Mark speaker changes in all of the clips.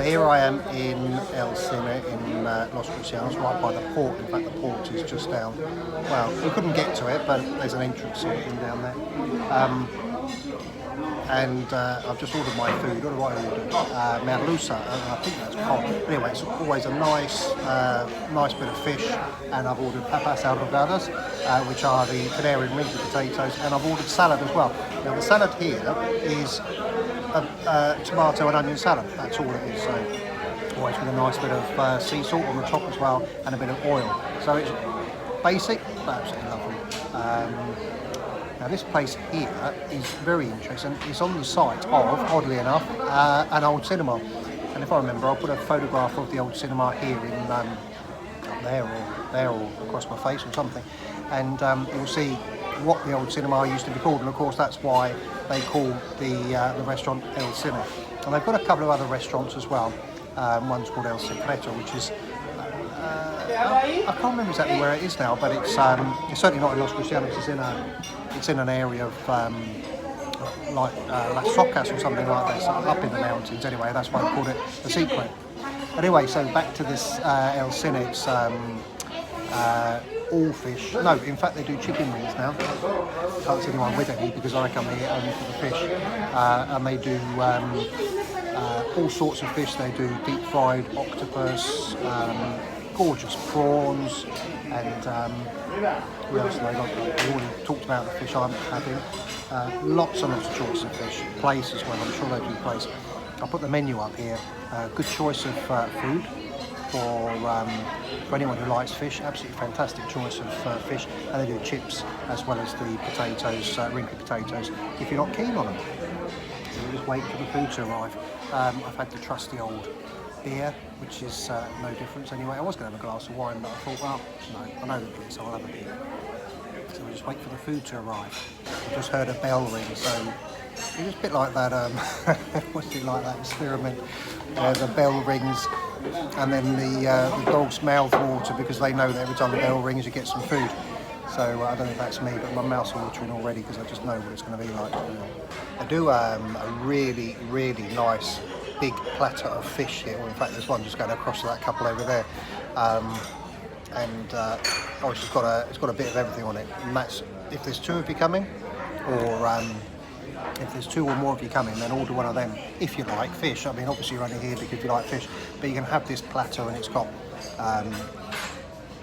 Speaker 1: So here I am in El Cine in Los Cristianos, right by the port. In fact, the port is just down. Well, we couldn't get to it, but there's an entrance sort of thing down there. I've just ordered my food. What do I order? Merluza, I think that's cod. Anyway, it's always a nice bit of fish, and I've ordered papas arrogadas, which are the Canary and wrinkled potatoes, and I've ordered salad as well. Now the salad here is a tomato and onion salad. That's all it is. So always with a nice bit of sea salt on the top as well, and a bit of oil. So it's basic, but absolutely lovely. Now this place here is very interesting. It's on the site of, oddly enough, an old cinema. And if I remember, I'll put a photograph of the old cinema here in up there or across my face or something. And you'll see what the old cinema used to be called. And of course, that's why they call the restaurant El Cine. And they've got a couple of other restaurants as well. One's called El Secreto, which is I can't remember exactly where it is now, but it's certainly not in Los Cristianos. It's in an area of like Las Socas or something like that, so up in the mountains. Anyway, that's why I called it the secret. Anyway, so back to this El Cine. It's all fish. No, in fact, they do chicken wings now. Can't see anyone with any because I come here only for the fish. And they do all sorts of fish. They do deep fried octopus. Gorgeous prawns, and what else have they got? We already talked about the fish I'm having. Lots and lots of choice of fish. Plaice as well, I'm sure they do plaice. I'll put the menu up here. Good choice of food for anyone who likes fish. Absolutely fantastic choice of fish. And they do chips as well as the potatoes, wrinkled potatoes, if you're not keen on them. So we'll just wait for the food to arrive. I've had the trusty old beer, which is no difference anyway. I was going to have a glass of wine, but I thought, well, no, I know the beer, so I'll have a beer. So we'll just wait for the food to arrive. I just heard a bell ring, so it was a bit like that, what's it like that experiment? The bell rings, and then the dog's mouth water, because they know that every time the bell rings you get some food. So I don't know if that's me, but my mouth's watering already because I just know what it's going to be like. I do a really, really nice big platter of fish here. Well, in fact, there's one just going across to that couple over there, it's got a bit of everything on it. And that's if there's two of you coming, or if there's two or more of you coming, then order one of them if you like fish. I mean, obviously you're only here because you like fish, but you can have this platter, and it's got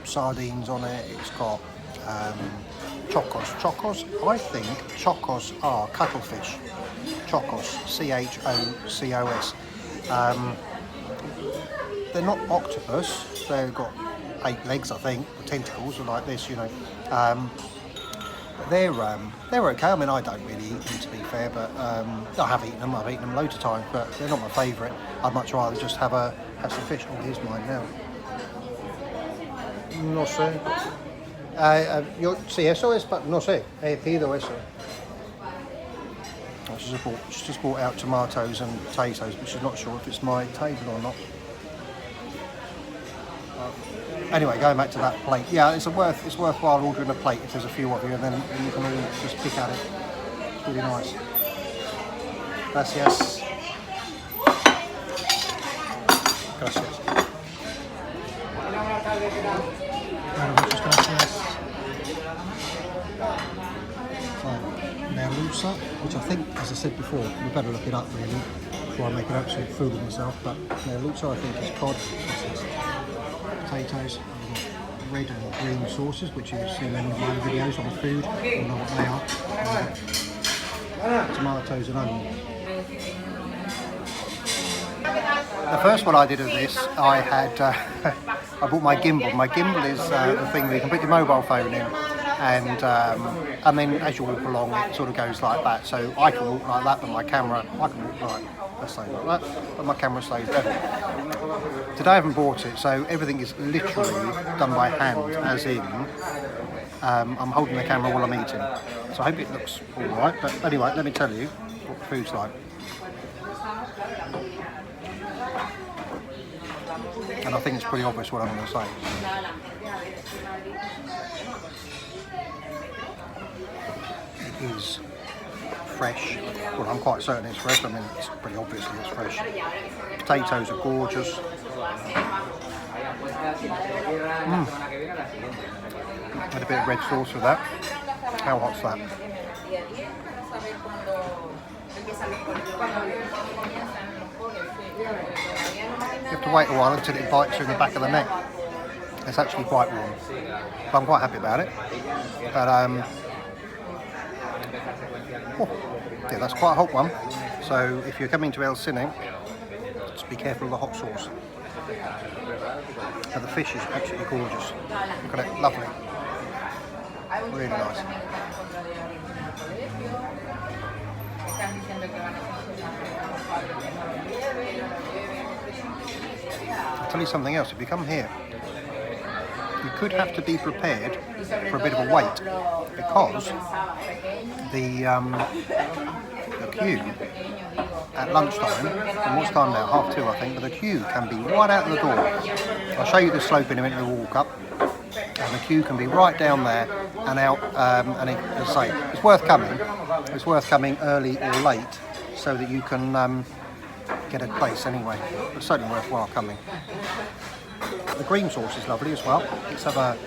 Speaker 1: sardines on it. It's got chocos. I think chocos are cuttlefish. Chocos, Chocos. They're not octopus. They've got 8 legs, I think, or tentacles, or like this, you know. But they're okay. I mean, I don't really eat them, to be fair, but I have eaten them. I've eaten them loads of times, but they're not my favourite. I'd much rather just have some fish. Oh, here's mine now. No sé. Sí, eso es, no sé. He pedido eso. She's just brought out tomatoes and potatoes, but she's not sure if it's my table or not. Anyway, going back to that plate, yeah, it's worthwhile ordering a plate if there's a few of you, and then you can all just pick at it. It's really nice. Gracias. Gracias. Muchas gracias. Merluza, which I think, as I said before, we better look it up really before I make an absolute fool of myself, but Merluza I think is cod, potatoes, red and green sauces, which you've seen in my videos on food, you know what they are, tomatoes and onion. The first one I did of this, I had, I bought my gimbal. My gimbal is the thing where you can put your mobile phone in, and then as you walk along it sort of goes like that. So I can walk like that, but my camera, I can walk like that, but my camera stays level. Today I haven't bought it, so everything is literally done by hand, as in I'm holding the camera while I'm eating. So I hope it looks alright, but anyway, let me tell you what the food's like. And I think it's pretty obvious what I'm going to say. It is fresh. Well, I'm quite certain it's fresh. I mean, it's pretty obviously it's fresh. Potatoes are gorgeous. Had a bit of red sauce with that. How hot's that? You have to wait a while until it bites you in the back of the neck. It's actually quite warm. But I'm quite happy about it. But yeah, that's quite a hot one. So if you're coming to El Cine, just be careful of the hot sauce. But the fish is absolutely gorgeous. Look at it, lovely. Really nice. I'll tell you something else. If you come here, you could have to be prepared for a bit of a wait because the queue at lunchtime, and what's time now? 2:30 I think, but the queue can be right out the door. I'll show you the slope in a minute, we'll walk up, and the queue can be right down there and out, and as I say, it's worth coming. It's worth coming early or late so that you can get a place anyway. It's certainly worthwhile coming. The green sauce is lovely as well. Let's have a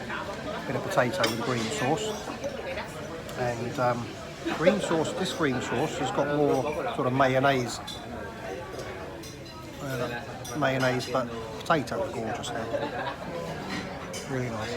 Speaker 1: bit of potato with the green sauce. And green sauce, this green sauce has got more sort of mayonnaise. Mayonnaise, but potato is gorgeous now. Really nice.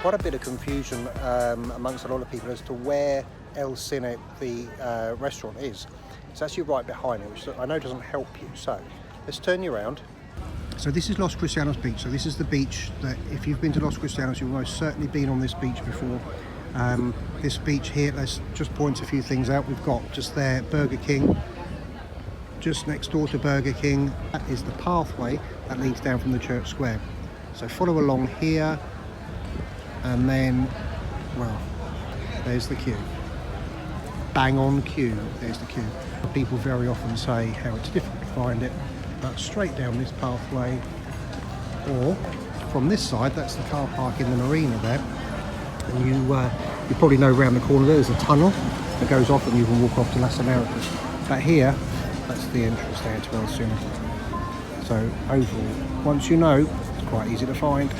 Speaker 1: Quite a bit of confusion amongst a lot of people as to where El Cine, the restaurant, is. It's actually right behind it, which I know doesn't help you. So let's turn you around. So this is Los Cristianos Beach. So this is the beach that, if you've been to Los Cristianos, you've most certainly been on this beach before. This beach here, let's just point a few things out. We've got just there Burger King. Just next door to Burger King, that is the pathway that leads down from the church square. So follow along here. And then, well, there's the queue. Bang on queue, there's the queue. People very often say how it's difficult to find it, but straight down this pathway, or from this side, that's the car park in the marina there. And you probably know around the corner there's a tunnel that goes off and you can walk off to Las Americas. But here, that's the entrance there to El Cine. So overall, once you know, it's quite easy to find.